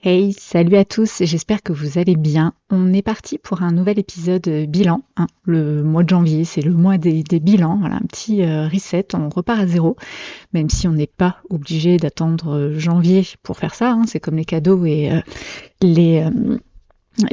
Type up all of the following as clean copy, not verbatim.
Hey, salut à tous, j'espère que vous allez bien. On est parti pour un nouvel épisode bilan, hein. Le mois de janvier, c'est le mois des bilans, voilà, un petit reset, on repart à zéro, même si on n'est pas obligé d'attendre janvier pour faire ça, hein. C'est comme les cadeaux et les, euh,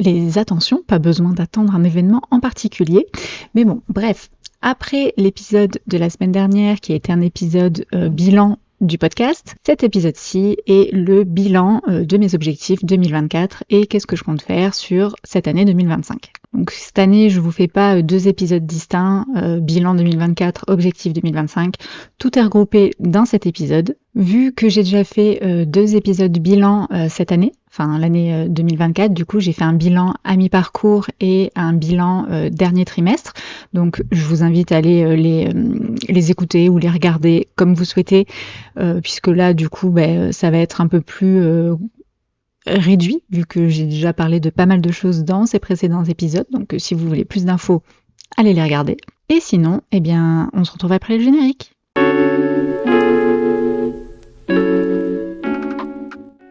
les attentions, pas besoin d'attendre un événement en particulier. Mais bon, bref, après l'épisode de la semaine dernière, qui a été un épisode bilan du podcast, cet épisode-ci est le bilan de mes objectifs 2024 et qu'est-ce que je compte faire sur cette année 2025. Donc cette année, je vous fais pas deux épisodes distincts, bilan 2024, objectif 2025, tout est regroupé dans cet épisode. Vu que j'ai déjà fait deux épisodes bilan cette année, enfin l'année 2024, du coup j'ai fait un bilan à mi-parcours et un bilan dernier trimestre. Donc je vous invite à aller les écouter ou les regarder comme vous souhaitez, puisque là du coup ça va être un peu plus réduit, vu que j'ai déjà parlé de pas mal de choses dans ces précédents épisodes. Donc si vous voulez plus d'infos, allez les regarder. Et sinon, eh bien, on se retrouve après le générique.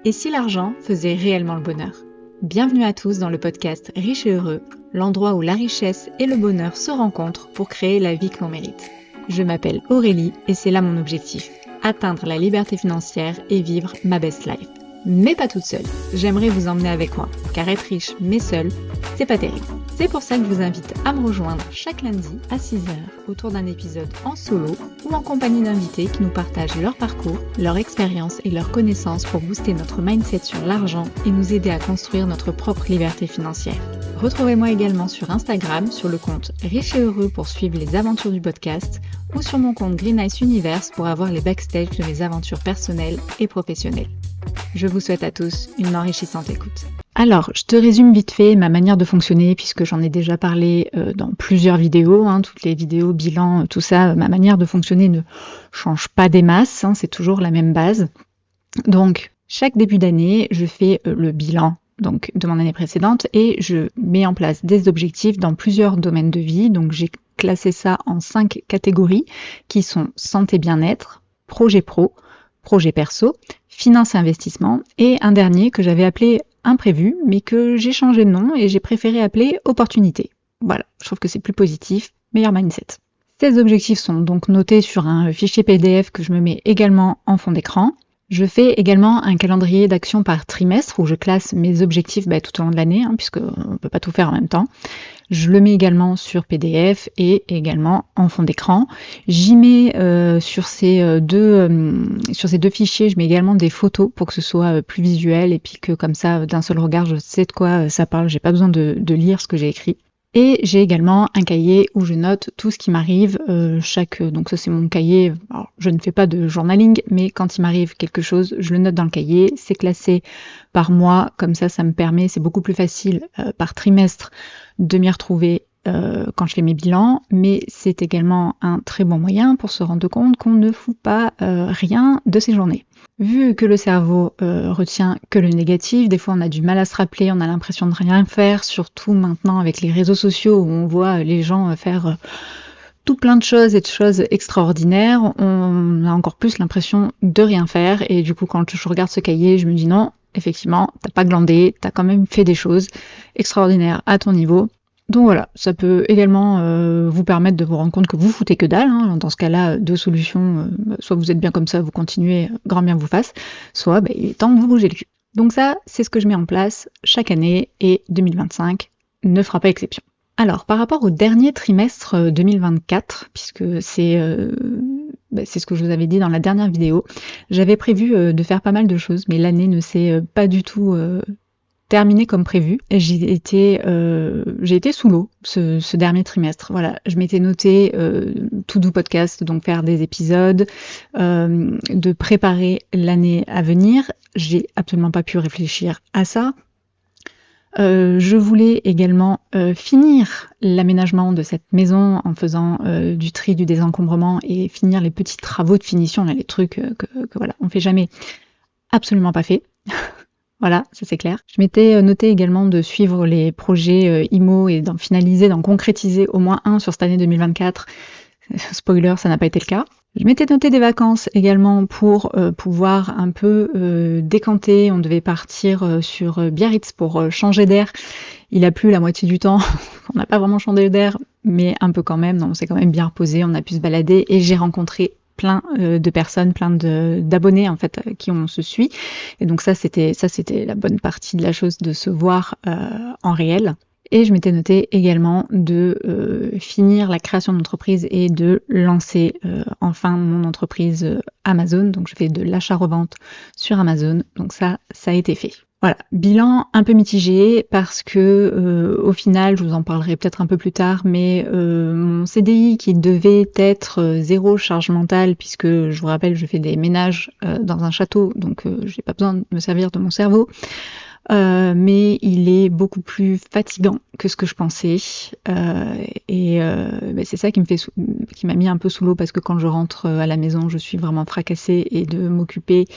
Et si l'argent faisait réellement le bonheur ? Bienvenue à tous dans le podcast Riche et Heureux, l'endroit où la richesse et le bonheur se rencontrent pour créer la vie que l'on mérite. Je m'appelle Aurélie et c'est là mon objectif, atteindre la liberté financière et vivre ma best life. Mais pas toute seule, j'aimerais vous emmener avec moi, car être riche mais seule, c'est pas terrible. C'est pour ça que je vous invite à me rejoindre chaque lundi à 6h autour d'un épisode en solo ou en compagnie d'invités qui nous partagent leur parcours, leur expérience et leurs connaissances pour booster notre mindset sur l'argent et nous aider à construire notre propre liberté financière. Retrouvez-moi également sur Instagram sur le compte Riche et Heureux pour suivre les aventures du podcast ou sur mon compte Green Ice Universe pour avoir les backstage de mes aventures personnelles et professionnelles. Je vous souhaite à tous une enrichissante écoute. Alors, je te résume vite fait ma manière de fonctionner puisque j'en ai déjà parlé dans plusieurs vidéos, toutes les vidéos, bilan, tout ça, ma manière de fonctionner ne change pas des masses, c'est toujours la même base. Donc, chaque début d'année, je fais le bilan donc, de mon année précédente et je mets en place des objectifs dans plusieurs domaines de vie. Donc, j'ai classé ça en 5 catégories qui sont santé bien-être, projet pro, projet perso, finance et investissement et un dernier que j'avais appelé imprévu, mais que j'ai changé de nom et j'ai préféré appeler opportunité. Voilà, je trouve que c'est plus positif, meilleur mindset. Ces objectifs sont donc notés sur un fichier PDF que je me mets également en fond d'écran. Je fais également un calendrier d'action par trimestre où je classe mes objectifs tout au long de l'année, puisqu'on ne peut pas tout faire en même temps. Je le mets également sur PDF et également en fond d'écran. J'y mets sur ces deux fichiers, je mets également des photos pour que ce soit plus visuel et puis que comme ça, d'un seul regard, je sais de quoi ça parle. J'ai pas besoin de lire ce que j'ai écrit. Et j'ai également un cahier où je note tout ce qui m'arrive, donc ça c'est mon cahier, alors, je ne fais pas de journaling, mais quand il m'arrive quelque chose, je le note dans le cahier, c'est classé par mois, comme ça me permet, c'est beaucoup plus facile par trimestre de m'y retrouver quand je fais mes bilans, mais c'est également un très bon moyen pour se rendre compte qu'on ne fout pas rien de ses journées. Vu que le cerveau retient que le négatif, des fois on a du mal à se rappeler, on a l'impression de rien faire, surtout maintenant avec les réseaux sociaux où on voit les gens faire tout plein de choses et de choses extraordinaires, on a encore plus l'impression de rien faire et du coup quand je regarde ce cahier, je me dis non, effectivement, t'as pas glandé, t'as quand même fait des choses extraordinaires à ton niveau. Donc voilà, ça peut également vous permettre de vous rendre compte que vous foutez que dalle. Dans ce cas-là, deux solutions, soit vous êtes bien comme ça, vous continuez, grand bien vous fasse, soit il est temps de vous bouger le cul. Donc ça, c'est ce que je mets en place chaque année et 2025 ne fera pas exception. Alors, par rapport au dernier trimestre 2024, puisque c'est ce que je vous avais dit dans la dernière vidéo, j'avais prévu de faire pas mal de choses, mais l'année ne s'est pas du tout terminée comme prévu. J'ai été sous l'eau ce dernier trimestre. Voilà, je m'étais noté To Do podcast, donc faire des épisodes, de préparer l'année à venir. J'ai absolument pas pu réfléchir à ça. Je voulais également finir l'aménagement de cette maison en faisant du tri, du désencombrement et finir les petits travaux de finition, là, les trucs que voilà, on fait jamais, absolument pas fait. Voilà, ça c'est clair. Je m'étais noté également de suivre les projets IMO et d'en finaliser, d'en concrétiser au moins un sur cette année 2024. Spoiler, ça n'a pas été le cas. Je m'étais noté des vacances également pour pouvoir un peu décanter. On devait partir sur Biarritz pour changer d'air. Il a plu la moitié du temps. On n'a pas vraiment changé d'air, mais un peu quand même. Donc on s'est quand même bien reposé, on a pu se balader et j'ai rencontré plein de personnes, plein d'abonnés en fait qui on se suit. Et donc ça c'était la bonne partie de la chose, de se voir en réel. Et je m'étais noté également de finir la création d'entreprise et de lancer enfin mon entreprise Amazon. Donc je fais de l'achat-revente sur Amazon. Donc ça a été fait. Voilà, bilan un peu mitigé parce que au final, je vous en parlerai peut-être un peu plus tard, mais mon CDI qui devait être zéro charge mentale, puisque je vous rappelle, je fais des ménages dans un château, donc j'ai pas besoin de me servir de mon cerveau. Mais il est beaucoup plus fatigant que ce que je pensais c'est ça qui m'a mis un peu sous l'eau, parce que quand je rentre à la maison, je suis vraiment fracassée, et de m'occuper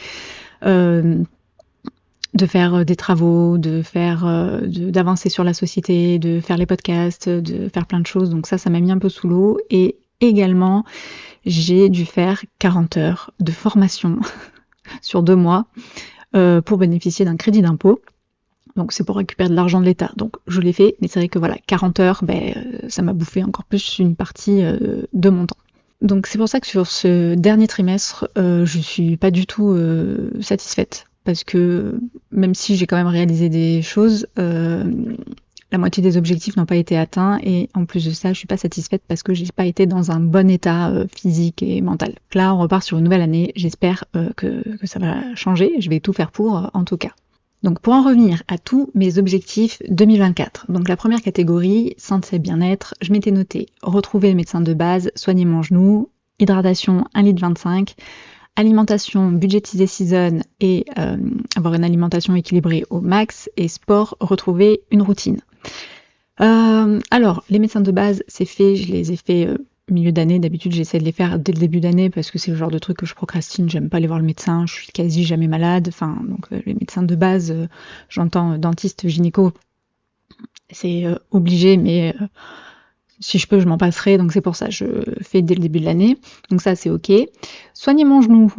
de faire des travaux, d'avancer sur la société, de faire les podcasts, de faire plein de choses, donc ça m'a mis un peu sous l'eau. Et également j'ai dû faire 40 heures de formation sur 2 mois pour bénéficier d'un crédit d'impôt. Donc c'est pour récupérer de l'argent de l'État. Donc je l'ai fait, mais c'est vrai que voilà, 40 heures, ça m'a bouffé encore plus une partie de mon temps. Donc c'est pour ça que sur ce dernier trimestre, je suis pas du tout satisfaite. Parce que même si j'ai quand même réalisé des choses, la moitié des objectifs n'ont pas été atteints, et en plus de ça, je suis pas satisfaite parce que j'ai pas été dans un bon état physique et mental. Là, on repart sur une nouvelle année. J'espère que ça va changer. Je vais tout faire pour, en tout cas. Donc pour en revenir à tous mes objectifs 2024, donc la première catégorie, santé et bien-être, je m'étais noté retrouver le médecin de base, soigner mon genou, hydratation 1,25 litre, alimentation budgétisée season et avoir une alimentation équilibrée au max, et sport, retrouver une routine. Alors les médecins de base, c'est fait, je les ai fait milieu d'année. D'habitude j'essaie de les faire dès le début d'année parce que c'est le genre de truc que je procrastine, j'aime pas aller voir le médecin, je suis quasi jamais malade, donc les médecins de base, j'entends dentiste, gynéco, c'est obligé, mais si je peux je m'en passerai, donc c'est pour ça je fais dès le début de l'année, donc ça c'est ok. Soigner mon genou,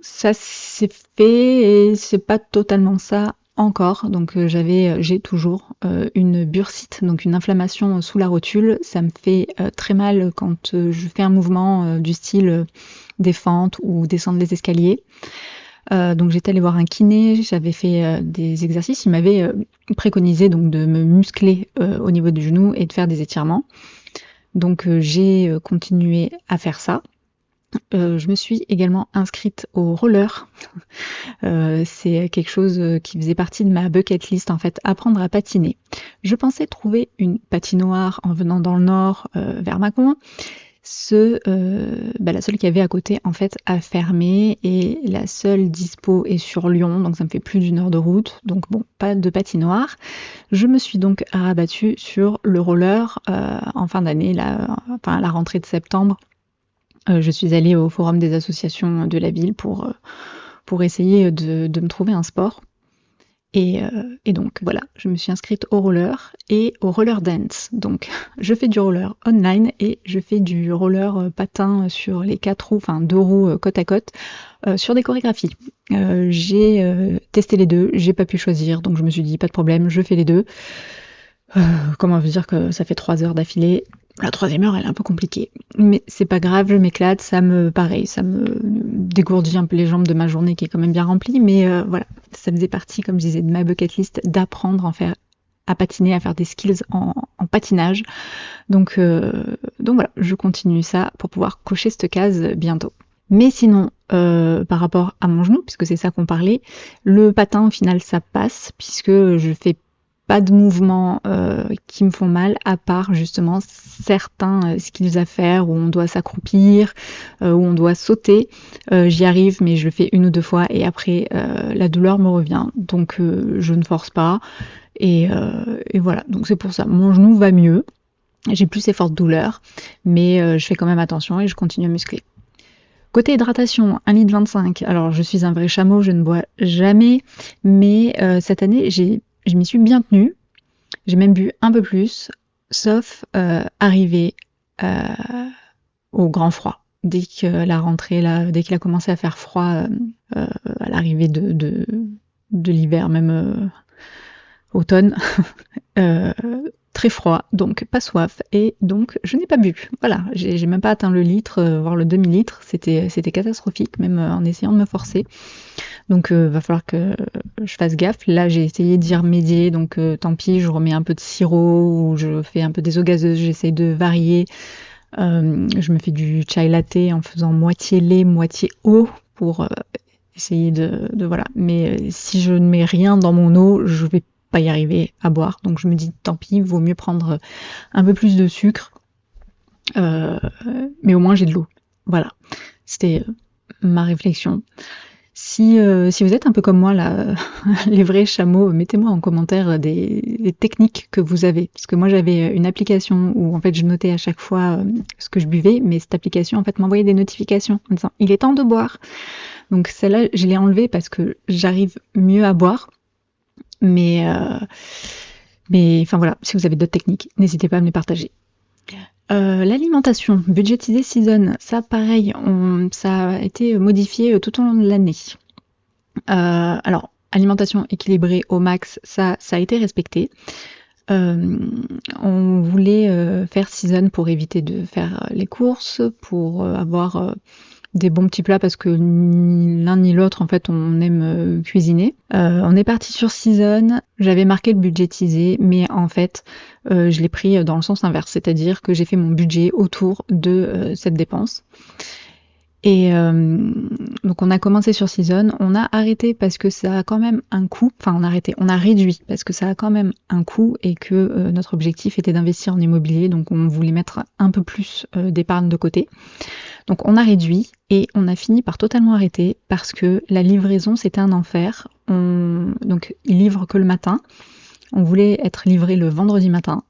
ça c'est fait, et c'est pas totalement ça encore, donc j'ai toujours une bursite, donc une inflammation sous la rotule. Ça me fait très mal quand je fais un mouvement du style des fentes ou descendre les escaliers. Donc j'étais allée voir un kiné, j'avais fait des exercices, il m'avait préconisé donc de me muscler au niveau du genou et de faire des étirements. Donc j'ai continué à faire ça. Je me suis également inscrite au roller. C'est quelque chose qui faisait partie de ma bucket list en fait, apprendre à patiner. Je pensais trouver une patinoire en venant dans le nord vers Mâcon. La seule qu'il y avait à côté en fait a fermé, et la seule dispo est sur Lyon, donc ça me fait plus d'1 heure de route, donc bon, pas de patinoire. Je me suis donc rabattue sur le roller en fin d'année, à la rentrée de septembre. Je suis allée au forum des associations de la ville pour essayer de me trouver un sport. Et donc voilà, je me suis inscrite au roller et au roller dance. Donc je fais du roller online et je fais du roller patin sur les 4 roues, 2 roues côte à côte, sur des chorégraphies. J'ai testé les deux, j'ai pas pu choisir, donc je me suis dit pas de problème, je fais les deux. Comment vous dire que ça fait 3 heures d'affilée. La 3e heure, elle est un peu compliquée. Mais c'est pas grave, je m'éclate, ça me dégourdit un peu les jambes de ma journée qui est quand même bien remplie. Mais voilà, ça faisait partie, comme je disais, de ma bucket list d'apprendre à patiner, à faire des skills en patinage. Donc voilà, je continue ça pour pouvoir cocher cette case bientôt. Mais sinon, par rapport à mon genou, puisque c'est ça qu'on parlait, le patin au final ça passe, puisque je fais pas de mouvements qui me font mal, à part justement certains skills à faire où on doit s'accroupir, où on doit sauter. J'y arrive, mais je le fais 1 ou 2 fois et après la douleur me revient, donc je ne force pas. Et voilà, donc c'est pour ça. Mon genou va mieux, j'ai plus ces fortes douleurs, mais je fais quand même attention et je continue à muscler. Côté hydratation, 1,25 litre. Alors je suis un vrai chameau, je ne bois jamais, mais cette année je m'y suis bien tenue, j'ai même bu un peu plus, sauf arrivé au grand froid. Dès que la rentrée, là, dès qu'il a commencé à faire froid à l'arrivée de l'hiver, même automne, euh, très froid, donc pas soif, et donc je n'ai pas bu. Voilà, j'ai même pas atteint le litre, voire le demi-litre, c'était catastrophique, même en essayant de me forcer. Donc va falloir que je fasse gaffe. Là j'ai essayé d'y remédier, donc tant pis, je remets un peu de sirop, ou je fais un peu des eaux gazeuses, j'essaye de varier. Je me fais du chai latte en faisant moitié lait, moitié eau pour essayer de voilà. Mais si je ne mets rien dans mon eau, je vais pas y arriver à boire. Donc je me dis tant pis, vaut mieux prendre un peu plus de sucre, mais au moins j'ai de l'eau. Voilà, c'était ma réflexion. Si vous êtes un peu comme moi, là, les vrais chameaux, mettez-moi en commentaire des techniques que vous avez. Parce que moi, j'avais une application où, en fait, je notais à chaque fois ce que je buvais, mais cette application, en fait, m'envoyait des notifications en disant « Il est temps de boire ». Donc celle-là, je l'ai enlevée parce que j'arrive mieux à boire. Mais enfin voilà, si vous avez d'autres techniques, n'hésitez pas à me les partager. L'alimentation, budgétiser season, ça pareil, ça a été modifié tout au long de l'année. Alors, alimentation équilibrée au max, ça a été respecté. On voulait faire season pour éviter de faire les courses, pour avoir des bons petits plats parce que ni l'un ni l'autre en fait on aime cuisiner. On est parti sur season, j'avais marqué le budgétisé, mais en fait je l'ai pris dans le sens inverse, c'est-à-dire que j'ai fait mon budget autour de cette dépense. Et donc on a commencé sur season, on a arrêté parce que ça a quand même un coût, enfin on a réduit parce que ça a quand même un coût et que notre objectif était d'investir en immobilier, donc on voulait mettre un peu plus d'épargne de côté. Donc on a réduit et on a fini par totalement arrêter parce que la livraison c'était un enfer. Donc ils livrent que le matin, on voulait être livré le vendredi matin.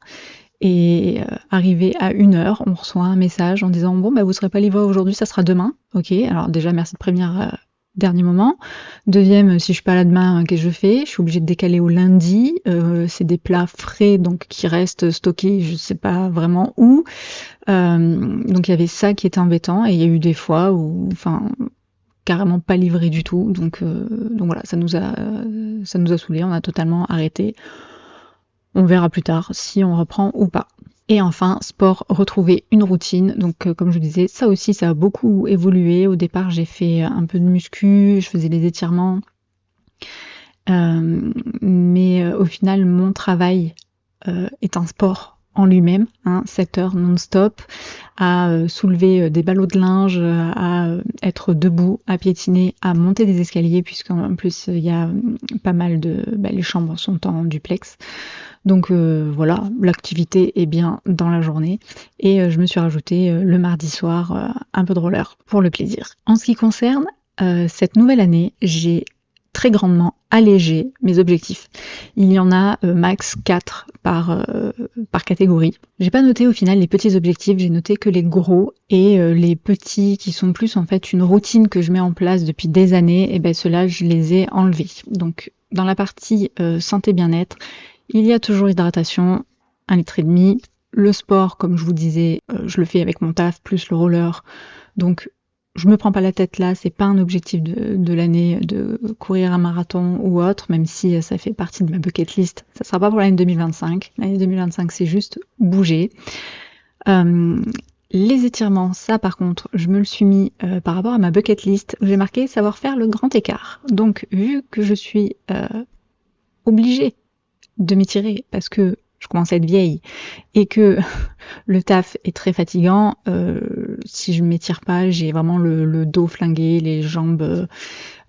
Et arrivé à 1h, on reçoit un message en disant « Bon, bah, vous ne serez pas livré aujourd'hui, ça sera demain. » Ok, alors déjà, merci de prévenir dernier moment. Deuxième, si je suis pas là demain, qu'est-ce que je fais? Je suis obligée de décaler au lundi. C'est des plats frais, donc qui restent stockés, je sais pas vraiment où. Donc il y avait ça qui était embêtant. Et il y a eu des fois où, enfin, carrément pas livré du tout. Donc voilà, ça nous a saoulés, on a totalement arrêté. On verra plus tard si on reprend ou pas. Et enfin, sport, retrouver une routine. Donc comme je vous disais, ça aussi, ça a beaucoup évolué. Au départ, j'ai fait un peu de muscu, je faisais des étirements. Mais au final, mon travail est un sport en lui-même, 7 heures non-stop, à soulever des ballots de linge, à être debout, à piétiner, à monter des escaliers, puisqu'en plus il y a pas mal de... les chambres sont en duplex. Donc voilà, l'activité est bien dans la journée. Et je me suis rajouté le mardi soir un peu de roller pour le plaisir. En ce qui concerne cette nouvelle année, j'ai très grandement allégé mes objectifs. Il y en a max 4 par catégorie. J'ai pas noté au final les petits objectifs, j'ai noté que les gros et les petits qui sont plus en fait une routine que je mets en place depuis des années, et ben ceux-là je les ai enlevés. Donc dans la partie santé bien-être, il y a toujours hydratation, 1,5 litre. Le sport, comme je vous disais, je le fais avec mon taf, plus le roller. Donc, je me prends pas la tête là, c'est pas un objectif de l'année de courir un marathon ou autre, même si ça fait partie de ma bucket list. Ça sera pas pour l'année 2025. L'année 2025, c'est juste bouger. Les étirements, ça par contre, je me le suis mis par rapport à ma bucket list, où j'ai marqué savoir faire le grand écart. Donc, vu que je suis obligée de m'étirer parce que je commence à être vieille et que le taf est très fatigant, si je m'étire pas, j'ai vraiment le dos flingué, les jambes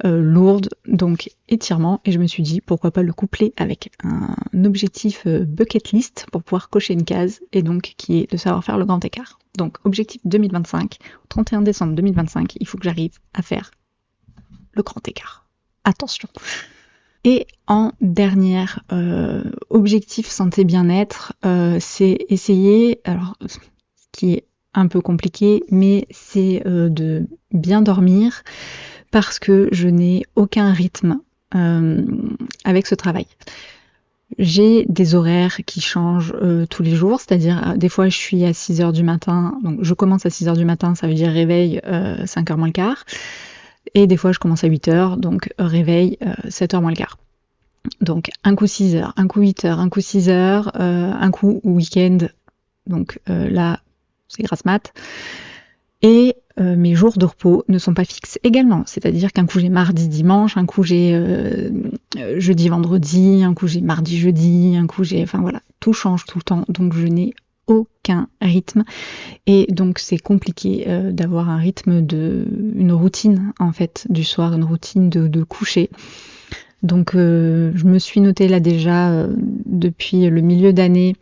lourdes, donc étirement. Et je me suis dit pourquoi pas le coupler avec un objectif bucket list pour pouvoir cocher une case, et donc qui est de savoir faire le grand écart. Donc objectif 2025, au 31 décembre 2025, il faut que j'arrive à faire le grand écart. Attention. Et en dernière objectif santé bien-être, c'est essayer, alors ce qui est un peu compliqué, mais c'est de bien dormir parce que je n'ai aucun rythme avec ce travail. J'ai des horaires qui changent tous les jours, c'est-à-dire des fois je suis à 6h du matin, donc je commence à 6h du matin, ça veut dire réveil 5h moins le quart, et des fois je commence à 8h, donc réveil 7h moins le quart. Donc un coup 6h, un coup 8h, un coup 6h, un coup week-end, donc là c'est grasse mat. Et mes jours de repos ne sont pas fixes également, c'est-à-dire qu'un coup j'ai mardi, dimanche, un coup j'ai jeudi, vendredi, un coup j'ai mardi, jeudi, un coup j'ai... Enfin voilà, tout change tout le temps, donc je n'ai aucun rythme. Et donc c'est compliqué d'avoir un rythme une routine en fait du soir, une routine de coucher. Donc je me suis notée là déjà depuis le milieu d'année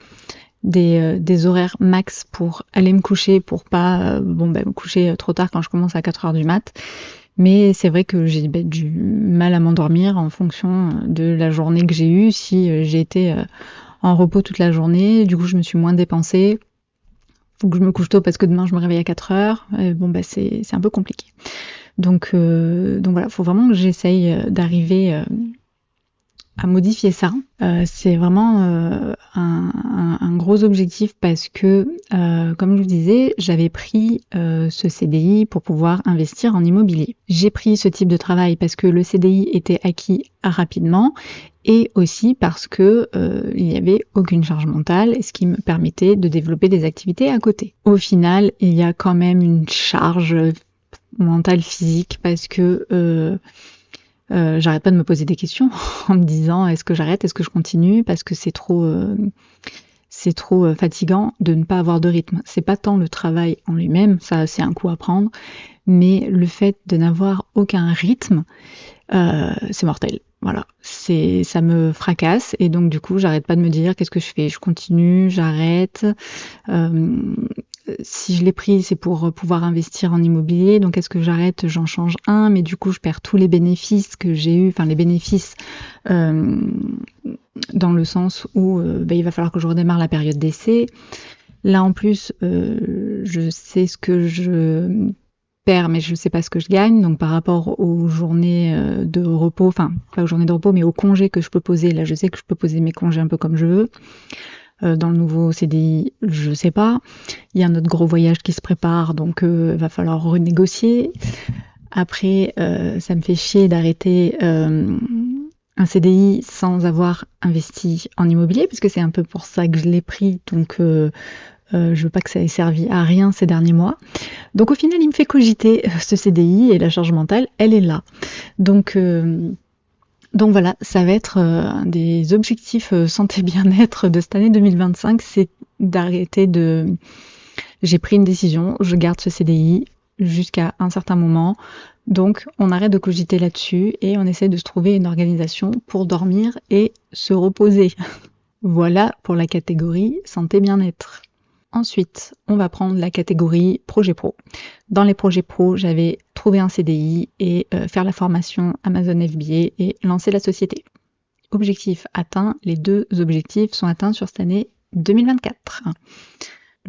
des horaires max pour aller me coucher, pour pas me coucher trop tard quand je commence à 4h du mat. Mais c'est vrai que j'ai du mal à m'endormir en fonction de la journée que j'ai eue. Si j'ai été en repos toute la journée, du coup je me suis moins dépensée. Faut que je me couche tôt parce que demain je me réveille à 4h. C'est un peu compliqué. Donc voilà, faut vraiment que j'essaye d'arriver à modifier ça. C'est vraiment un gros objectif parce que, comme je vous disais, j'avais pris ce CDI pour pouvoir investir en immobilier. J'ai pris ce type de travail parce que le CDI était acquis rapidement et aussi parce que il n'y avait aucune charge mentale, ce qui me permettait de développer des activités à côté. Au final, il y a quand même une charge mentale, physique, parce que j'arrête pas de me poser des questions en me disant est-ce que j'arrête, est-ce que je continue, parce que c'est trop fatigant de ne pas avoir de rythme. C'est pas tant le travail en lui-même, ça c'est un coup à prendre, mais le fait de n'avoir aucun rythme, c'est mortel. Voilà, ça me fracasse et donc du coup j'arrête pas de me dire qu'est-ce que je fais, je continue, j'arrête. Si je l'ai pris, c'est pour pouvoir investir en immobilier. Donc, est-ce que j'arrête, j'en change un, mais du coup, je perds tous les bénéfices que j'ai eus, enfin les bénéfices dans le sens où il va falloir que je redémarre la période d'essai. Là, en plus, je sais ce que je perds, mais je sais pas ce que je gagne. Donc, par rapport aux journées de repos, enfin, pas aux journées de repos, mais aux congés que je peux poser, là, je sais que je peux poser mes congés un peu comme je veux. Dans le nouveau CDI, je sais pas. Il y a un autre gros voyage qui se prépare, donc va falloir renégocier. Après, ça me fait chier d'arrêter un CDI sans avoir investi en immobilier, puisque c'est un peu pour ça que je l'ai pris, donc je veux pas que ça ait servi à rien ces derniers mois. Donc au final, il me fait cogiter ce CDI et la charge mentale, elle est là. Donc voilà, ça va être un des objectifs santé bien-être de cette année 2025, c'est d'arrêter de... J'ai pris une décision, je garde ce CDI jusqu'à un certain moment, donc on arrête de cogiter là-dessus et on essaie de se trouver une organisation pour dormir et se reposer. Voilà pour la catégorie santé bien-être. Ensuite, on va prendre la catégorie projet pro. Dans les projets pro, j'avais trouvé un CDI et faire la formation Amazon FBA et lancer la société. Objectif atteint, les deux objectifs sont atteints sur cette année 2024.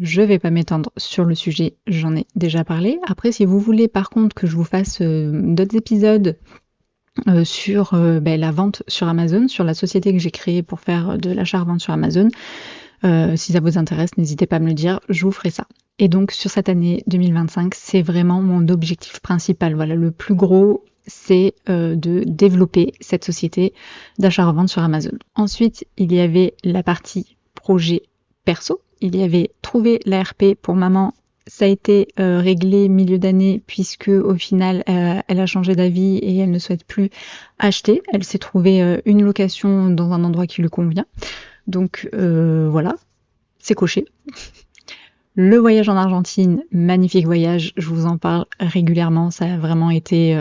Je vais pas m'étendre sur le sujet, j'en ai déjà parlé. Après, si vous voulez par contre que je vous fasse d'autres épisodes sur la vente sur Amazon, sur la société que j'ai créée pour faire de l'achat-revente sur Amazon, si ça vous intéresse, n'hésitez pas à me le dire, je vous ferai ça. Et donc sur cette année 2025, c'est vraiment mon objectif principal. Voilà, le plus gros, c'est de développer cette société d'achat-revente sur Amazon. Ensuite, il y avait la partie projet perso. Il y avait trouvé l'ARP pour maman. Ça a été réglé milieu d'année puisque au final, elle a changé d'avis et elle ne souhaite plus acheter. Elle s'est trouvée une location dans un endroit qui lui convient. Donc voilà, c'est coché. Le voyage en Argentine, magnifique voyage, je vous en parle régulièrement, ça a vraiment été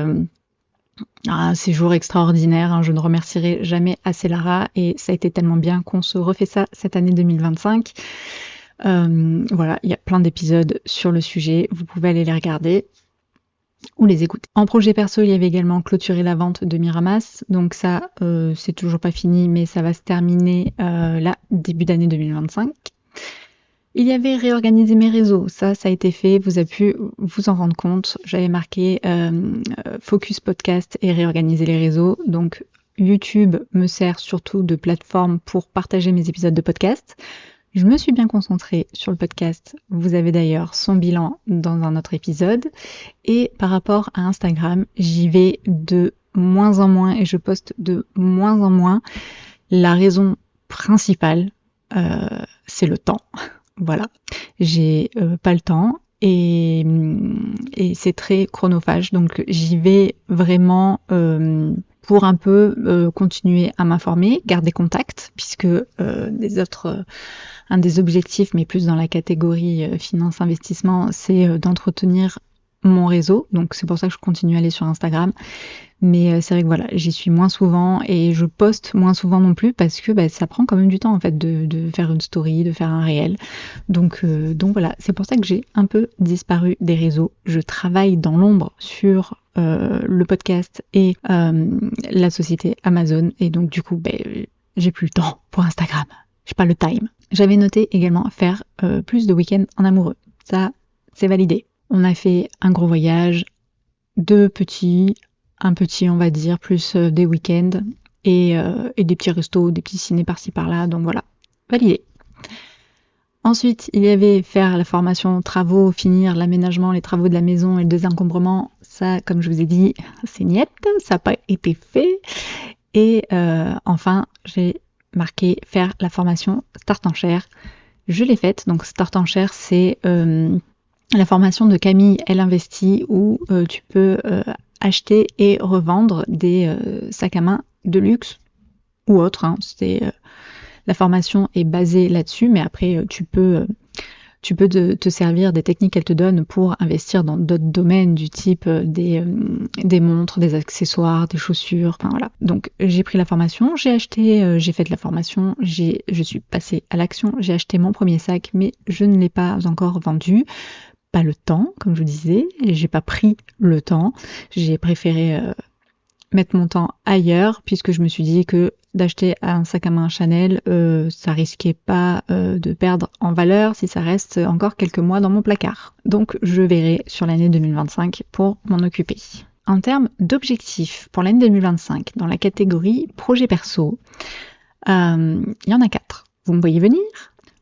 un séjour extraordinaire, hein, je ne remercierai jamais assez Lara et ça a été tellement bien qu'on se refait ça cette année 2025. Voilà, il y a plein d'épisodes sur le sujet, vous pouvez aller les regarder ou les écouter. En projet perso, il y avait également clôturer la vente de Miramas, donc ça c'est toujours pas fini mais ça va se terminer là, début d'année 2025. Il y avait réorganiser mes réseaux, ça a été fait, vous avez pu vous en rendre compte, j'avais marqué focus podcast et réorganiser les réseaux, donc YouTube me sert surtout de plateforme pour partager mes épisodes de podcast. Je me suis bien concentrée sur le podcast. Vous avez d'ailleurs son bilan dans un autre épisode. Et par rapport à Instagram, j'y vais de moins en moins et je poste de moins en moins. La raison principale, c'est le temps. Voilà. J'ai pas le temps et c'est très chronophage. Donc j'y vais vraiment pour un peu continuer à m'informer, garder contact, puisque un des objectifs, mais plus dans la catégorie finance-investissement, c'est d'entretenir mon réseau. Donc c'est pour ça que je continue à aller sur Instagram. Mais c'est vrai que voilà, j'y suis moins souvent et je poste moins souvent non plus parce que ça prend quand même du temps en fait de faire une story, de faire un réel. Donc voilà, c'est pour ça que j'ai un peu disparu des réseaux. Je travaille dans l'ombre sur le podcast et la société Amazon et donc du coup j'ai plus le temps pour Instagram. J'ai pas le time. J'avais noté également faire plus de week-ends en amoureux. Ça, c'est validé. On a fait un gros voyage, un petit on va dire, plus des week-ends et des petits restos, des petits ciné par-ci par-là, donc voilà, validé. Ensuite, il y avait faire la formation travaux, finir l'aménagement, les travaux de la maison et le désencombrement. Ça, comme je vous ai dit, c'est niette, ça n'a pas été fait. Et enfin, j'ai marqué faire la formation Start en Chair. Je l'ai faite, donc Start en Chair, c'est la formation de Camille Elle Investit où tu peux acheter et revendre des sacs à main de luxe ou autres. La formation est basée là-dessus, mais après tu peux te servir des techniques qu'elle te donne pour investir dans d'autres domaines du type des montres, des accessoires, des chaussures, enfin voilà. Donc j'ai pris la formation, j'ai fait de la formation, je suis passée à l'action, j'ai acheté mon premier sac, mais je ne l'ai pas encore vendu. Pas le temps, comme je vous disais, et j'ai pas pris le temps. J'ai préféré mettre mon temps ailleurs, puisque je me suis dit que d'acheter un sac à main Chanel, ça risquait pas de perdre en valeur si ça reste encore quelques mois dans mon placard. Donc je verrai sur l'année 2025 pour m'en occuper. En termes d'objectifs pour l'année 2025, dans la catégorie projet perso, il y en a 4. Vous me voyez venir.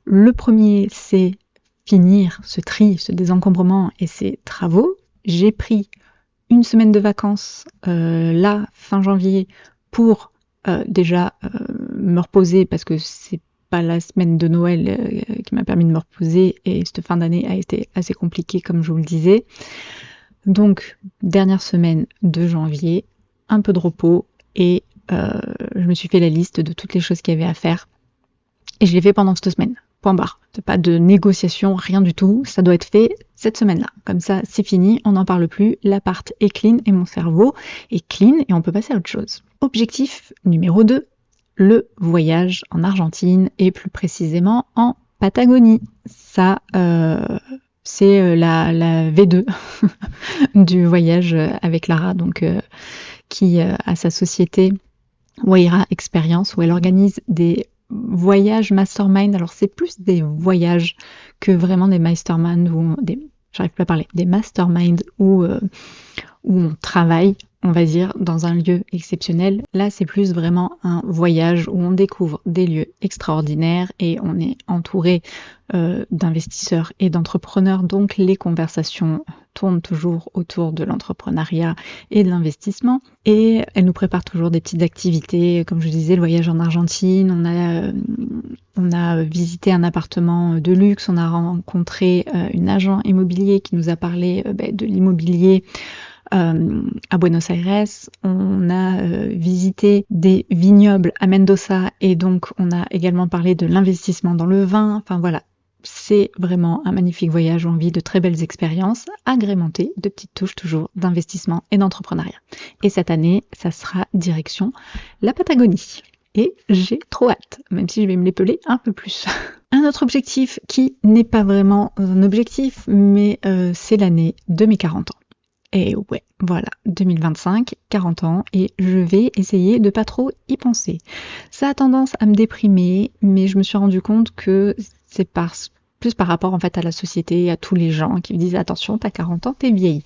Le premier, c'est finir ce tri, ce désencombrement et ces travaux. J'ai pris une semaine de vacances là, fin janvier, pour déjà me reposer parce que c'est pas la semaine de Noël qui m'a permis de me reposer et cette fin d'année a été assez compliquée comme je vous le disais. Donc, dernière semaine de janvier, un peu de repos et je me suis fait la liste de toutes les choses qu'il y avait à faire et je l'ai fait pendant cette semaine. Point barre. Pas de négociation, rien du tout. Ça doit être fait cette semaine-là. Comme ça, c'est fini, on n'en parle plus. L'appart est clean et mon cerveau est clean et on peut passer à autre chose. Objectif numéro 2, le voyage en Argentine et plus précisément en Patagonie. Ça, c'est la V2 du voyage avec Lara, donc qui a sa société Waira Experience où elle organise des voyages mastermind. Alors c'est plus des voyages que vraiment des mastermind ou des mastermind où on travaille, on va dire, dans un lieu exceptionnel. Là, c'est plus vraiment un voyage où on découvre des lieux extraordinaires et on est entouré d'investisseurs et d'entrepreneurs. Donc, les conversations tournent toujours autour de l'entrepreneuriat et de l'investissement. Et elle nous prépare toujours des petites activités. Comme je disais, le voyage en Argentine, on a visité un appartement de luxe, on a rencontré une agent immobilier qui nous a parlé de l'immobilier à Buenos Aires, on a visité des vignobles à Mendoza et donc on a également parlé de l'investissement dans le vin. Enfin voilà, c'est vraiment un magnifique voyage où on vit de très belles expériences agrémentées de petites touches toujours d'investissement et d'entrepreneuriat. Et cette année, ça sera direction la Patagonie. Et j'ai trop hâte, même si je vais me l'épeler un peu plus. Un autre objectif qui n'est pas vraiment un objectif, mais c'est l'année de mes 40 ans. Et ouais, voilà, 2025, 40 ans, et je vais essayer de pas trop y penser. Ça a tendance à me déprimer, mais je me suis rendu compte que c'est plus par rapport en fait à la société, à tous les gens qui me disent attention, t'as 40 ans, t'es vieille.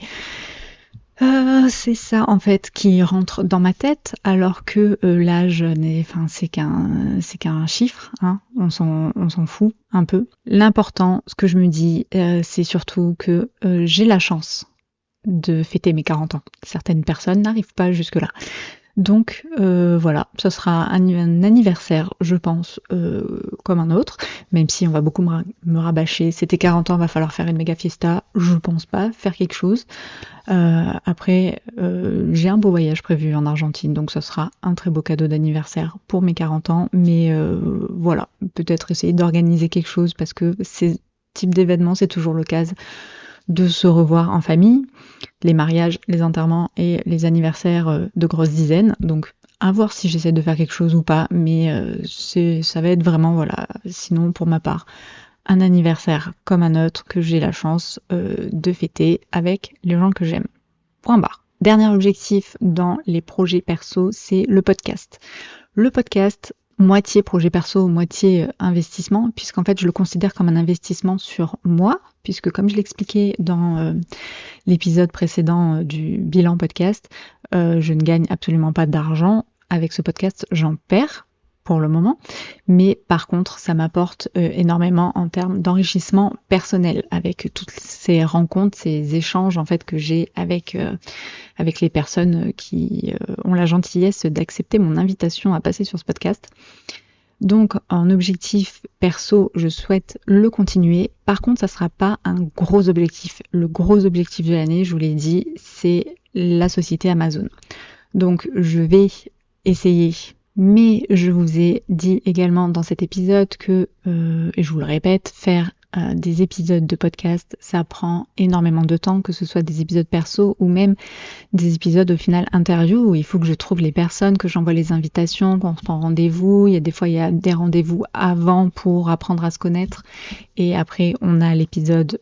C'est ça en fait qui rentre dans ma tête, alors que l'âge c'est qu'un chiffre, hein. On s'en fout un peu. L'important, ce que je me dis, c'est surtout que j'ai la chance de fêter mes 40 ans. Certaines personnes n'arrivent pas jusque-là. Donc voilà, ce sera un anniversaire, je pense, comme un autre, même si on va beaucoup me rabâcher. C'était 40 ans, va falloir faire une méga fiesta. Je pense pas faire quelque chose. Après, j'ai un beau voyage prévu en Argentine, donc ce sera un très beau cadeau d'anniversaire pour mes 40 ans. Mais voilà, peut-être essayer d'organiser quelque chose parce que ces types d'événements, c'est toujours l'occasion de se revoir en famille. Les mariages, les enterrements et les anniversaires de grosses dizaines. Donc à voir si j'essaie de faire quelque chose ou pas, mais ça va être vraiment, voilà, sinon pour ma part, un anniversaire comme un autre que j'ai la chance de fêter avec les gens que j'aime. Point barre. Dernier objectif dans les projets perso, c'est le podcast. Le podcast, moitié projet perso, moitié investissement, puisqu'en fait je le considère comme un investissement sur moi, puisque comme je l'expliquais dans l'épisode précédent du bilan podcast, je ne gagne absolument pas d'argent. Avec ce podcast, j'en perds pour le moment, mais par contre ça m'apporte énormément en termes d'enrichissement personnel avec toutes ces rencontres, ces échanges en fait que j'ai avec les personnes qui ont la gentillesse d'accepter mon invitation à passer sur ce podcast. Donc en objectif perso, je souhaite le continuer. Par contre, ça sera pas un gros objectif. Le gros objectif de l'année, je vous l'ai dit, c'est la société Amazon. Donc je vais essayer. Mais je vous ai dit également dans cet épisode que, et je vous le répète, faire des épisodes de podcast, ça prend énormément de temps, que ce soit des épisodes perso ou même des épisodes au final interview où il faut que je trouve les personnes, que j'envoie les invitations, qu'on se prend rendez-vous. Il y a des rendez-vous avant pour apprendre à se connaître et après on a l'épisode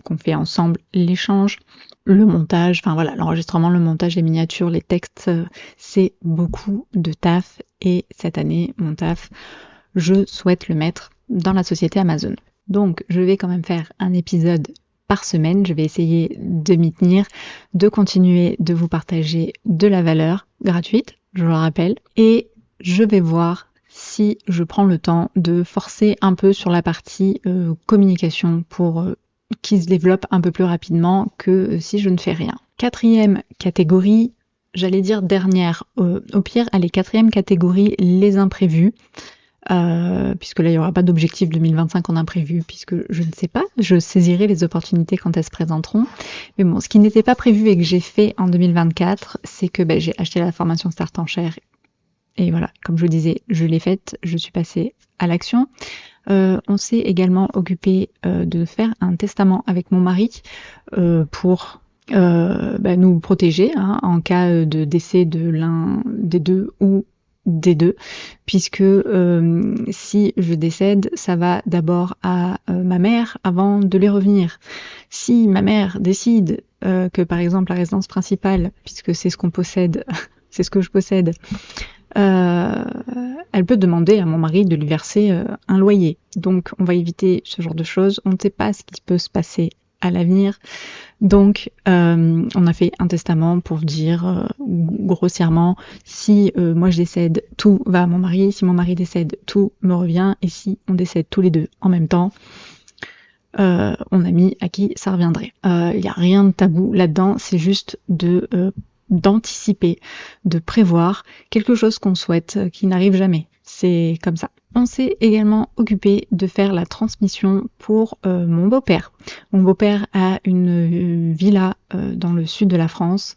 qu'on fait ensemble, l'échange, le montage, enfin voilà, l'enregistrement, le montage, les miniatures, les textes, c'est beaucoup de taf et cette année, mon taf, je souhaite le mettre dans la société Amazon. Donc je vais quand même faire un épisode par semaine, je vais essayer de m'y tenir, de continuer de vous partager de la valeur gratuite, je le rappelle, et je vais voir si je prends le temps de forcer un peu sur la partie communication pour qui se développe un peu plus rapidement que si je ne fais rien. Quatrième catégorie, j'allais dire dernière, au pire, allez, quatrième catégorie, les imprévus. Puisque là il n'y aura pas d'objectif 2025 en imprévu, puisque je ne sais pas, je saisirai les opportunités quand elles se présenteront. Mais bon, ce qui n'était pas prévu et que j'ai fait en 2024, c'est que j'ai acheté la formation Start en Chair. Et voilà, comme je vous disais, je l'ai faite, je suis passée à l'action. On s'est également occupé de faire un testament avec mon mari pour nous protéger en cas de décès de l'un des deux ou des deux, puisque si je décède, ça va d'abord à ma mère avant de les revenir. Si ma mère décide que par exemple la résidence principale, puisque c'est ce qu'on possède, c'est ce que je possède, elle peut demander à mon mari de lui verser un loyer. Donc on va éviter ce genre de choses. On ne sait pas ce qui peut se passer à l'avenir. Donc on a fait un testament pour dire grossièrement, si moi je décède, tout va à mon mari. Si mon mari décède, tout me revient. Et si on décède tous les deux en même temps, on a mis à qui ça reviendrait. Il n'y a rien de tabou là-dedans, c'est juste d'anticiper, de prévoir quelque chose qu'on souhaite, qui n'arrive jamais. C'est comme ça. On s'est également occupé de faire la transmission pour mon beau-père. Mon beau-père a une villa dans le sud de la France.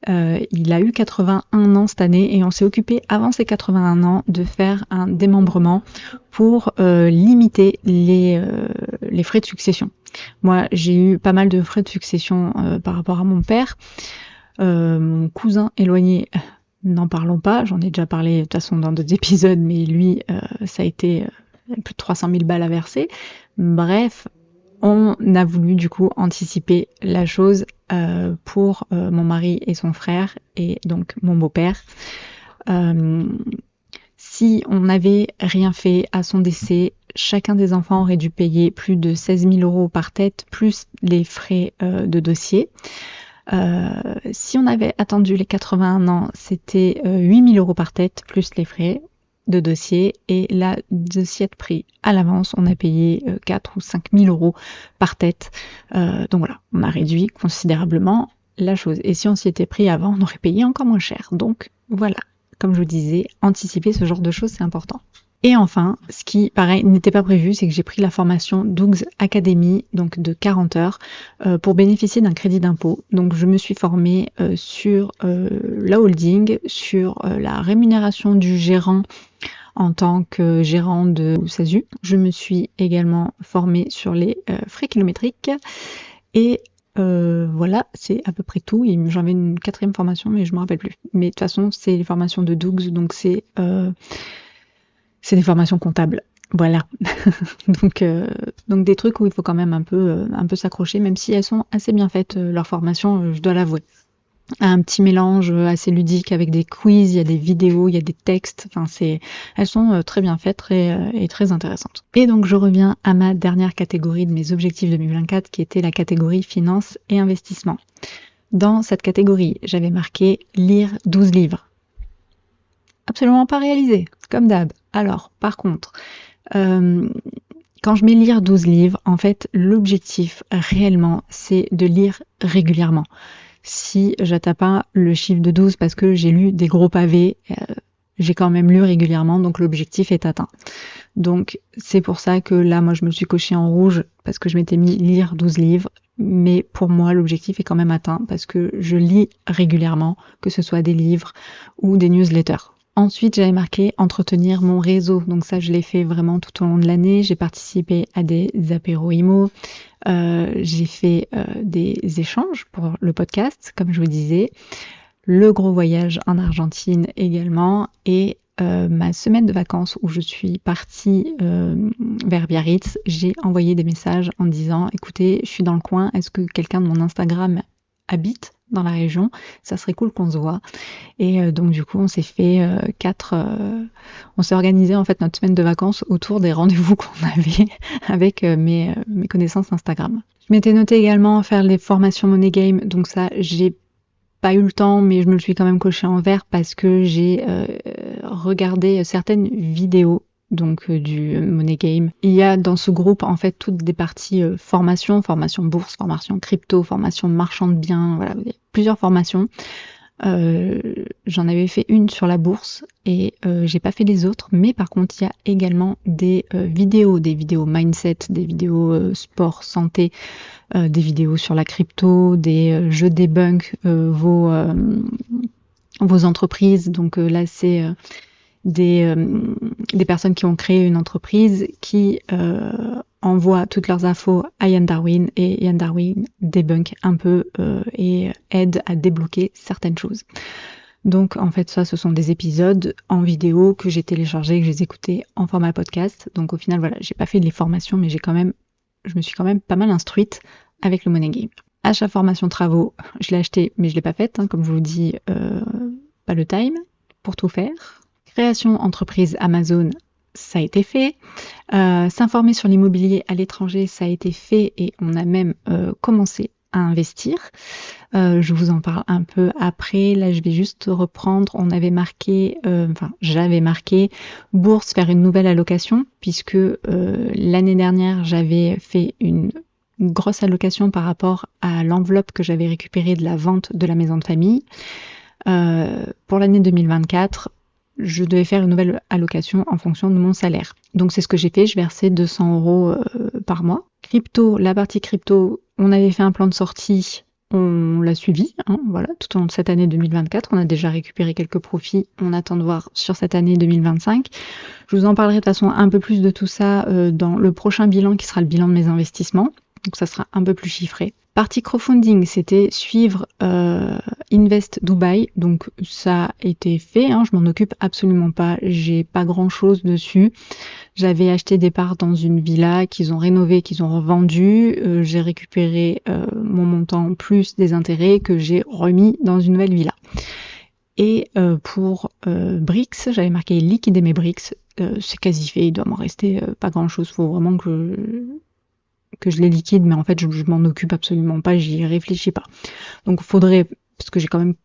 Il a eu 81 ans cette année et on s'est occupé avant ses 81 ans de faire un démembrement pour limiter les frais de succession. Moi, j'ai eu pas mal de frais de succession par rapport à mon père. Mon cousin éloigné, n'en parlons pas, j'en ai déjà parlé de toute façon dans d'autres épisodes, mais lui, ça a été plus de 300 000 balles à verser. Bref, on a voulu du coup anticiper la chose pour mon mari et son frère, et donc mon beau-père. Si on n'avait rien fait à son décès, chacun des enfants aurait dû payer plus de 16 000 € par tête, plus les frais de dossier. Si on avait attendu les 81 ans, c'était 8 000 € par tête, plus les frais de dossier. Et là, dossier de prix à l'avance, on a payé 4 ou 5 000 € par tête. Donc voilà, on a réduit considérablement la chose. Et si on s'y était pris avant, on aurait payé encore moins cher. Donc voilà, comme je vous disais, anticiper ce genre de choses, c'est important. Et enfin, ce qui, pareil, n'était pas prévu, c'est que j'ai pris la formation Dougs Academy, donc de 40 heures, pour bénéficier d'un crédit d'impôt. Donc je me suis formée sur la holding, sur la rémunération du gérant en tant que gérant de SASU. Je me suis également formée sur les frais kilométriques et voilà, c'est à peu près tout. J'avais une 4e formation, mais je me rappelle plus. Mais de toute façon, c'est les formations de Dougs, donc c'est des formations comptables. Voilà. donc des trucs où il faut quand même un peu s'accrocher, même si elles sont assez bien faites, leurs formations, je dois l'avouer. Un petit mélange assez ludique avec des quiz, il y a des vidéos, il y a des textes, elles sont très bien faites et très intéressantes. Et donc je reviens à ma dernière catégorie de mes objectifs 2024 qui était la catégorie finance et investissement. Dans cette catégorie, j'avais marqué lire 12 livres. Absolument pas réalisé, comme d'hab. Alors, par contre, quand je mets lire 12 livres, en fait, l'objectif réellement, c'est de lire régulièrement. Si j'atteins pas le chiffre de 12 parce que j'ai lu des gros pavés, j'ai quand même lu régulièrement, donc l'objectif est atteint. Donc c'est pour ça que là, moi, je me suis coché en rouge parce que je m'étais mis lire 12 livres. Mais pour moi, l'objectif est quand même atteint parce que je lis régulièrement, que ce soit des livres ou des newsletters. Ensuite, j'avais marqué entretenir mon réseau. Donc ça, je l'ai fait vraiment tout au long de l'année. J'ai participé à des apéros IMO. J'ai fait des échanges pour le podcast, comme je vous disais. Le gros voyage en Argentine également. Et ma semaine de vacances où je suis partie vers Biarritz, j'ai envoyé des messages en disant « Écoutez, je suis dans le coin. Est-ce que quelqu'un de mon Instagram habite dans la région, ça serait cool qu'on se voit. » Et donc du coup, on s'est fait on s'est organisé en fait notre semaine de vacances autour des rendez-vous qu'on avait avec mes connaissances Instagram. Je m'étais noté également faire les formations Money Game, donc ça, j'ai pas eu le temps, mais je me le suis quand même coché en vert parce que j'ai regardé certaines vidéos donc du Money Game. Il y a dans ce groupe en fait toutes des parties formation bourse, formation crypto, formation marchand de biens, voilà, il y a plusieurs formations. J'en avais fait une sur la bourse et j'ai pas fait les autres, mais par contre il y a également des vidéos mindset, des vidéos sport, santé, des vidéos sur la crypto, des je débunk vos entreprises. Donc là c'est des personnes qui ont créé une entreprise qui envoient toutes leurs infos à Ian Darwin et Ian Darwin débunk un peu et aide à débloquer certaines choses. Donc en fait ça, ce sont des épisodes en vidéo que j'ai téléchargés, que j'ai écoutés en format podcast. Donc au final voilà, j'ai pas fait les formations, mais je me suis quand même pas mal instruite avec le Money Game. Achat, formation, travaux, je l'ai acheté mais je l'ai pas faite, comme je vous dis, pas le time pour tout faire. Création entreprise Amazon, ça a été fait. S'informer sur l'immobilier à l'étranger, ça a été fait et on a même commencé à investir. Je vous en parle un peu après. Là, je vais juste reprendre. J'avais marqué bourse, faire une nouvelle allocation, puisque l'année dernière, j'avais fait une grosse allocation par rapport à l'enveloppe que j'avais récupérée de la vente de la maison de famille. Pour l'année 2024, je devais faire une nouvelle allocation en fonction de mon salaire. Donc c'est ce que j'ai fait, je versais 200 € par mois. Crypto, la partie crypto, on avait fait un plan de sortie, on l'a suivi, voilà, tout au long de cette année 2024. On a déjà récupéré quelques profits, on attend de voir sur cette année 2025. Je vous en parlerai de toute façon un peu plus de tout ça dans le prochain bilan qui sera le bilan de mes investissements. Donc ça sera un peu plus chiffré. Partie crowdfunding, c'était suivre Invest Dubaï, donc ça a été fait, je m'en occupe absolument pas, j'ai pas grand chose dessus. J'avais acheté des parts dans une villa qu'ils ont rénovée, qu'ils ont revendue, j'ai récupéré mon montant plus des intérêts que j'ai remis dans une nouvelle villa. Et pour Brix, j'avais marqué liquider mes Brix, c'est quasi fait, il doit m'en rester pas grand chose, faut vraiment que que je les liquide, mais en fait je m'en occupe absolument pas, j'y réfléchis pas. Donc faudrait, parce que j'ai quand même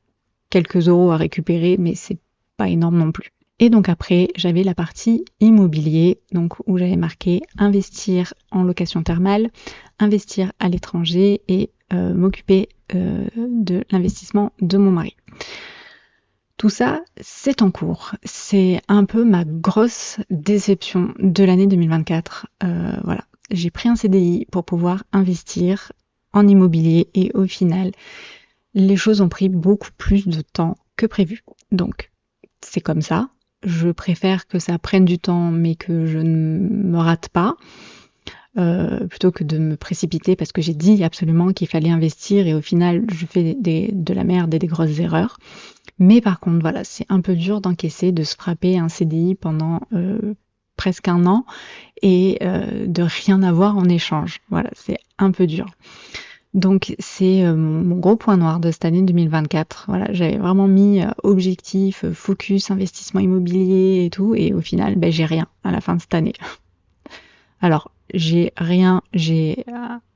quelques euros à récupérer, mais c'est pas énorme non plus. Et donc après, j'avais la partie immobilier, donc où j'avais marqué investir en location thermale, investir à l'étranger et m'occuper de l'investissement de mon mari. Tout ça, c'est en cours. C'est un peu ma grosse déception de l'année 2024. Voilà, j'ai pris un CDI pour pouvoir investir en immobilier et au final, les choses ont pris beaucoup plus de temps que prévu. Donc, c'est comme ça. Je préfère que ça prenne du temps, mais que je ne me rate pas, plutôt que de me précipiter parce que j'ai dit absolument qu'il fallait investir et au final, je fais de la merde et des grosses erreurs. Mais par contre, voilà, c'est un peu dur d'encaisser, de se frapper un CDI pendant presque un an et de rien avoir en échange. Voilà, c'est un peu dur. Donc c'est mon gros point noir de cette année 2024. Voilà, j'avais vraiment mis objectif, focus, investissement immobilier et tout, et au final, j'ai rien à la fin de cette année. Alors, j'ai rien, j'ai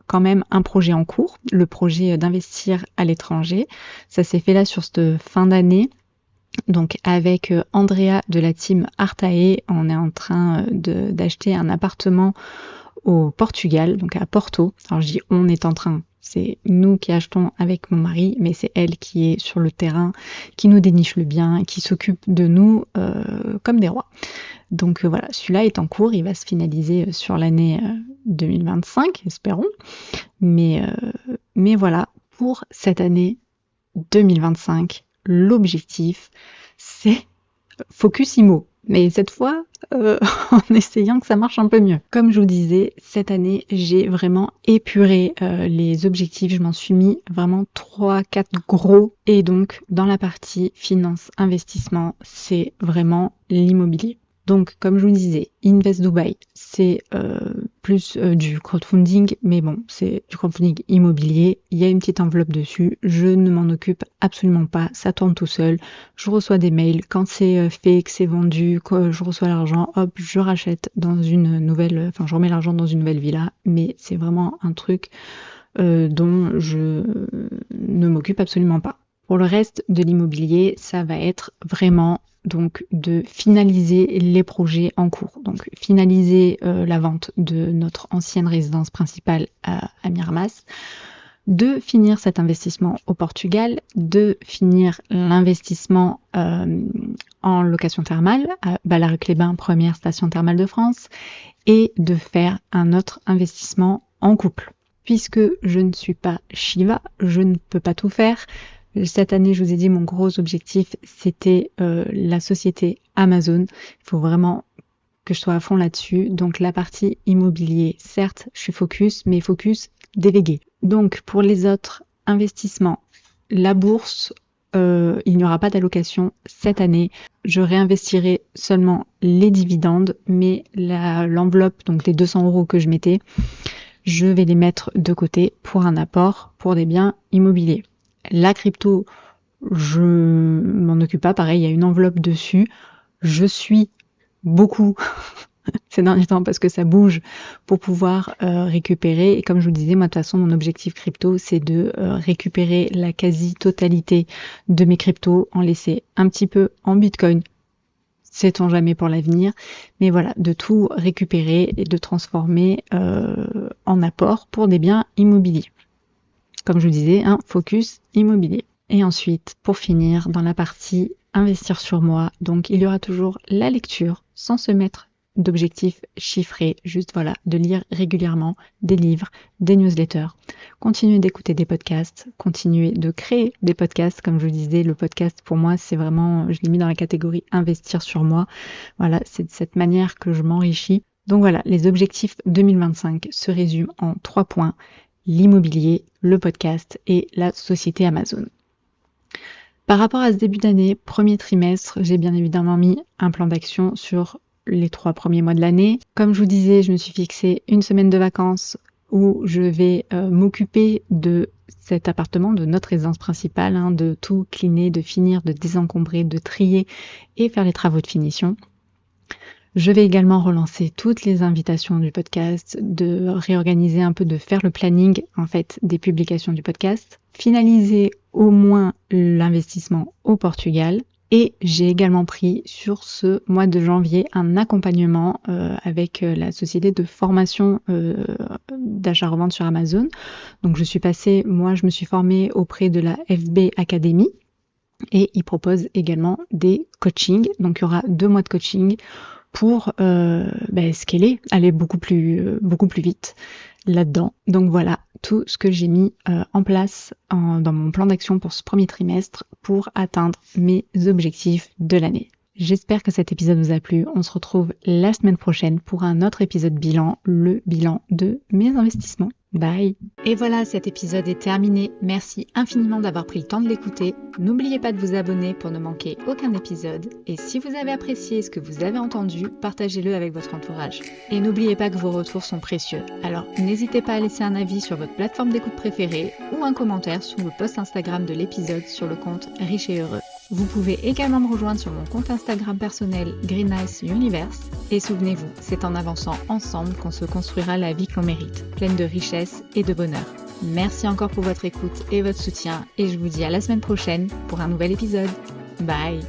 quand même un projet en cours, le projet d'investir à l'étranger. Ça s'est fait là sur cette fin d'année. Donc avec Andrea de la team Artae, on est en train d'acheter un appartement au Portugal, donc à Porto. Alors je dis on est en train, c'est nous qui achetons avec mon mari, mais c'est elle qui est sur le terrain, qui nous déniche le bien, qui s'occupe de nous comme des rois. Donc voilà, celui-là est en cours, il va se finaliser sur l'année 2025, espérons. Mais voilà, pour cette année 2025, l'objectif, c'est Focus Immo. Mais cette fois, en essayant que ça marche un peu mieux. Comme je vous disais, cette année, j'ai vraiment épuré les objectifs. Je m'en suis mis vraiment 3-4 gros. Et donc, dans la partie finance, investissement, c'est vraiment l'immobilier. Donc, comme je vous disais, Invest Dubai, c'est plus du crowdfunding, mais bon, c'est du crowdfunding immobilier. Il y a une petite enveloppe dessus. Je ne m'en occupe absolument pas. Ça tourne tout seul. Je reçois des mails. Quand c'est fait, que c'est vendu, que je reçois l'argent, hop, je rachète dans une nouvelle... Enfin, je remets l'argent dans une nouvelle villa. Mais c'est vraiment un truc dont je ne m'occupe absolument pas. Pour le reste de l'immobilier, ça va être vraiment donc de finaliser les projets en cours. Donc finaliser la vente de notre ancienne résidence principale à Miramas, de finir cet investissement au Portugal, de finir l'investissement en location thermale à Ballaruc-les-Bains, première station thermale de France, et de faire un autre investissement en couple. Puisque je ne suis pas Shiva, je ne peux pas tout faire. Cette année, je vous ai dit, mon gros objectif, c'était la société Amazon. Il faut vraiment que je sois à fond là-dessus. Donc la partie immobilier, certes, je suis focus, mais focus délégué. Donc pour les autres investissements, la bourse, il n'y aura pas d'allocation cette année. Je réinvestirai seulement les dividendes, mais l'enveloppe, donc les 200 € que je mettais, je vais les mettre de côté pour un apport pour des biens immobiliers. La crypto, je m'en occupe pas. Pareil, il y a une enveloppe dessus. Je suis beaucoup ces derniers temps parce que ça bouge pour pouvoir récupérer. Et comme je vous disais, moi de toute façon, mon objectif crypto, c'est de récupérer la quasi-totalité de mes cryptos, en laisser un petit peu en Bitcoin. Sait-on jamais pour l'avenir, mais voilà, de tout récupérer et de transformer en apport pour des biens immobiliers. Comme je vous disais, un focus immobilier. Et ensuite, pour finir, dans la partie investir sur moi, donc il y aura toujours la lecture sans se mettre d'objectifs chiffrés, juste voilà, de lire régulièrement des livres, des newsletters, continuer d'écouter des podcasts, continuer de créer des podcasts. Comme je vous disais, le podcast pour moi, c'est vraiment, je l'ai mis dans la catégorie investir sur moi. Voilà, c'est de cette manière que je m'enrichis. Donc voilà, les objectifs 2025 se résument en 3 points. L'immobilier, le podcast et la société Amazon. Par rapport à ce début d'année, premier trimestre, j'ai bien évidemment mis un plan d'action sur les 3 premiers mois de l'année. Comme je vous disais, je me suis fixé une semaine de vacances où je vais m'occuper de cet appartement, de notre résidence principale, de tout cleaner, de finir, de désencombrer, de trier et faire les travaux de finition. Je vais également relancer toutes les invitations du podcast, de réorganiser un peu, de faire le planning en fait des publications du podcast, finaliser au moins l'investissement au Portugal. Et j'ai également pris sur ce mois de janvier un accompagnement avec la société de formation d'achat-revente sur Amazon. Donc je me suis formée auprès de la FB Academy et ils proposent également des coachings. Donc il y aura 2 mois de coaching pour scaler, aller beaucoup plus vite là-dedans. Donc voilà tout ce que j'ai mis en place dans mon plan d'action pour ce premier trimestre pour atteindre mes objectifs de l'année. J'espère que cet épisode vous a plu. On se retrouve la semaine prochaine pour un autre épisode bilan, le bilan de mes investissements. Bye! Et voilà, cet épisode est terminé. Merci infiniment d'avoir pris le temps de l'écouter. N'oubliez pas de vous abonner pour ne manquer aucun épisode. Et si vous avez apprécié ce que vous avez entendu, partagez-le avec votre entourage. Et n'oubliez pas que vos retours sont précieux. Alors n'hésitez pas à laisser un avis sur votre plateforme d'écoute préférée ou un commentaire sous le post Instagram de l'épisode sur le compte Riche et Heureux. Vous pouvez également me rejoindre sur mon compte Instagram personnel Greennice Universe. Et souvenez-vous, c'est en avançant ensemble qu'on se construira la vie que l'on mérite, pleine de richesse et de bonheur. Merci encore pour votre écoute et votre soutien et je vous dis à la semaine prochaine pour un nouvel épisode. Bye!